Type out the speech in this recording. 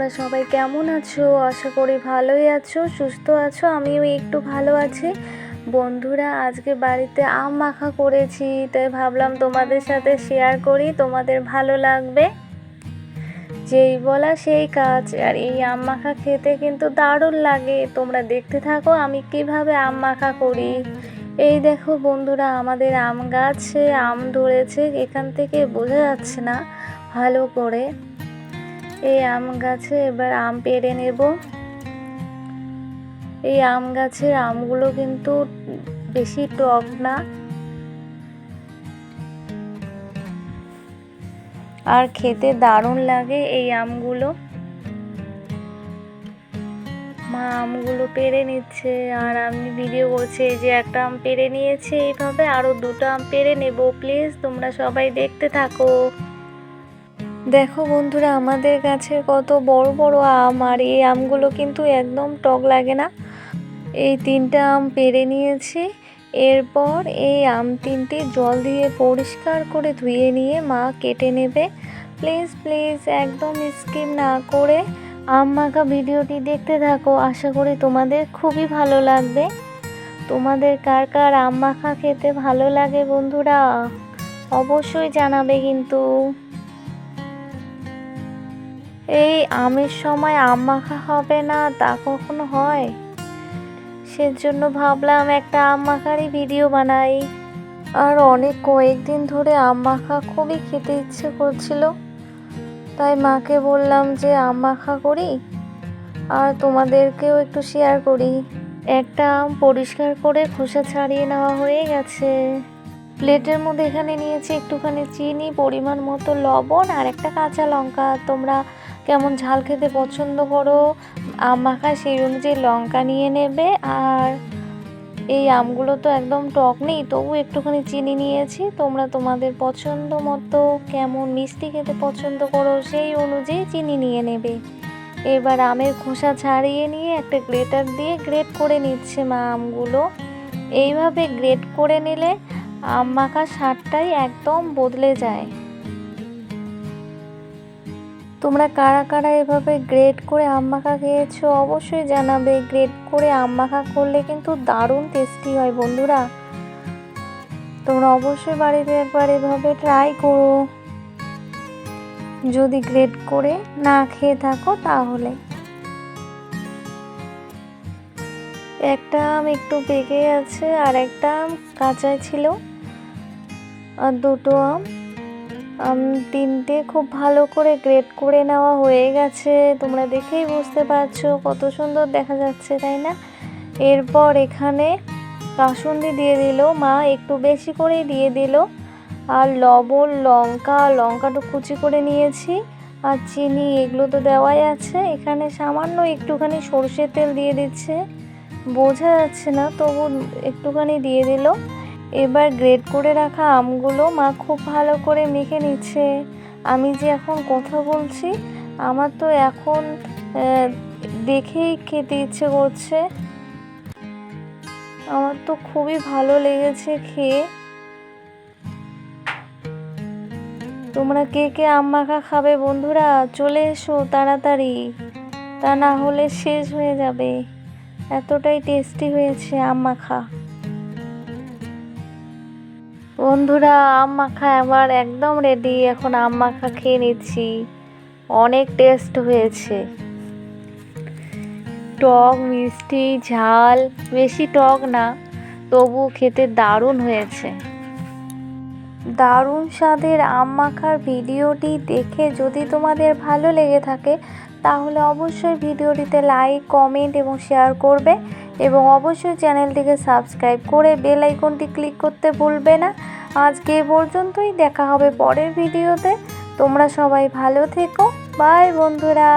তোমরা সবাই কেমন আছো? আশা করি ভালোই আছো, সুস্থ আছো। আমিও একটু ভালো আছি। বন্ধুরা, আজকে বাড়িতে আম মাখা করেছি, তাই ভাবলাম তোমাদের সাথে শেয়ার করি, তোমাদের ভালো লাগবে। যেই বলা সেই কাজ। আর এই আম মাখা খেতে কিন্তু দারুণ লাগে। তোমরা দেখতে থাকো আমি কিভাবে আম মাখা করি। এই দেখো বন্ধুরা, আমাদের আম গাছে আম ধরেছে, এখান থেকে বোঝা যাচ্ছে না ভালো করে। এই আম গাছে এবার আম পেড়ে নেব। এই আম গাছের আমগুলো কিন্তু বেশি টক না, আর খেতে দারুণ লাগে এই আমগুলো। মা আমগুলো পেড়ে নিচ্ছে আর আমি ভিডিও করছি। এই যে একটা আম পেড়ে নিয়েছি, এইভাবে আরো দুটো আম পেড়ে নেব। প্লিজ তোমরা সবাই দেখতে থাকো। দেখো বন্ধুরা, আমাদের গাছে কত বড় বড় আম, আর এই আমগুলো কিন্তু একদম টক লাগে না। এই তিনটা আম পেড়ে নিয়েছি। এরপর এই আম তিনটি জল দিয়ে পরিষ্কার করে ধুয়ে নিয়ে মা কেটে নেবে। প্লিজ প্লিজ একদম স্কিপ না করে আম মাখা ভিডিওটি দেখতে থাকো। আশা করি তোমাদের খুবই ভালো লাগবে। তোমাদের কার কার আম মাখা খেতে ভালো লাগে বন্ধুরা, অবশ্যই জানাবে কিন্তু। এই আমের সময় আম মাখা হবে না তা কখনো হয়? সেজন্য ভাবলাম একটা আম মাখারই ভিডিও বানাই। আর কয়েকদিন ধরে আম মাখা খুবই খেতে ইচ্ছে করছিল, তাই মাকে বললাম যে আম মাখা করি আর তোমাদেরকেও একটু শেয়ার করি। একটা আম পরিষ্কার করে খোসা ছাড়িয়ে নেওয়া হয়ে গেছে। প্লেটের মধ্যে এখানে নিয়েছি একটুখানি চিনি, পরিমাণ মতো লবণ আর একটা কাঁচা লঙ্কা। তোমরা কেমন ঝাল খেতে পছন্দ করো আম মাখা, সেই অনুযায়ী লঙ্কা নিয়ে নেবে। আর এই আমগুলো তো একদম টক নেই, তবু একটুখানি চিনি নিয়েছি। তোমরা তোমাদের পছন্দ মতো কেমন মিষ্টি খেতে পছন্দ করো সেই অনুযায়ী চিনি নিয়ে নেবে। এবার আমের খোসা ছাড়িয়ে নিয়ে একটা গ্রেটার দিয়ে গ্রেট করে নিচ্ছে মা আমগুলো। এইভাবে গ্রেট করে নিলে আম মাখার স্বাদটাই একদম বদলে যায়। তোমরা কারা কারা এভাবে গ্রেট করে আম মাখা খেয়েছো অবশ্যই জানাবে। গ্রেট করে আম মাখা করলে কিন্তু দারুণ টেস্টি হয় বন্ধুরা। তোমরা অবশ্যই বাড়িতে একবার এভাবে ট্রাই করো, যদি গ্রেট করে না খেয়ে থাকো তাহলে। একটা আম একটু পেকে আছে আর একটা আম কাঁচা ছিল, আর দুটো আম তিনটে খুব ভালো করে গ্রেট করে নেওয়া হয়ে গেছে। তোমরা দেখেই বুঝতে পারছো কত সুন্দর দেখা যাচ্ছে, তাই না? এরপর এখানে কাসুন্দি দিয়ে দিল মা, একটু বেশি করেই দিয়ে দিল। আর লবণ, লঙ্কাটা কুচি করে নিয়েছি, আর চিনি, এগুলো তো দেওয়াই আছে। এখানে সামান্য একটুখানি সরষের তেল দিয়ে দিচ্ছে, বোঝা যাচ্ছে না তবু একটুখানি দিয়ে দিল। এবার গ্রেট করে রাখা আমগুলো মা খুব ভালো করে মেখে নিচ্ছে। আমি যে এখন কথা বলছি, আমার তো এখন দেখেই খেতে ইচ্ছে করছে। আমার তো খুবই ভালো লেগেছে খেয়ে। তোমরা কে কে আম মাখা খাবে বন্ধুরা? চলে এসো তাড়াতাড়ি, তা না হলে শেষ হয়ে যাবে। এতটাই টেস্টি হয়েছে আম মাখা। বন্ধুরা, আম মাখা আমার একদম রেডি। এখন আম মাখা খেয়ে নিচ্ছি। অনেক টেস্ট হয়েছে, টক, মিষ্টি, ঝাল। বেশি টক না, তবু খেতে দারুণ হয়েছে। দারুণ স্বাদের আম মাখার ভিডিওটি দেখে যদি তোমাদের ভালো লেগে থাকে, তাহলে অবশ্যই ভিডিওটিতে লাইক, কমেন্ট এবং শেয়ার করবে, এবং অবশ্যই চ্যানেলটিকে সাবস্ক্রাইব করে বেল আইকনটি ক্লিক করতে ভুলবে না। আজকে এ পর্যন্তই, দেখা হবে পরের ভিডিওতে। তোমরা সবাই ভালো থেকো। বাই বন্ধুরা।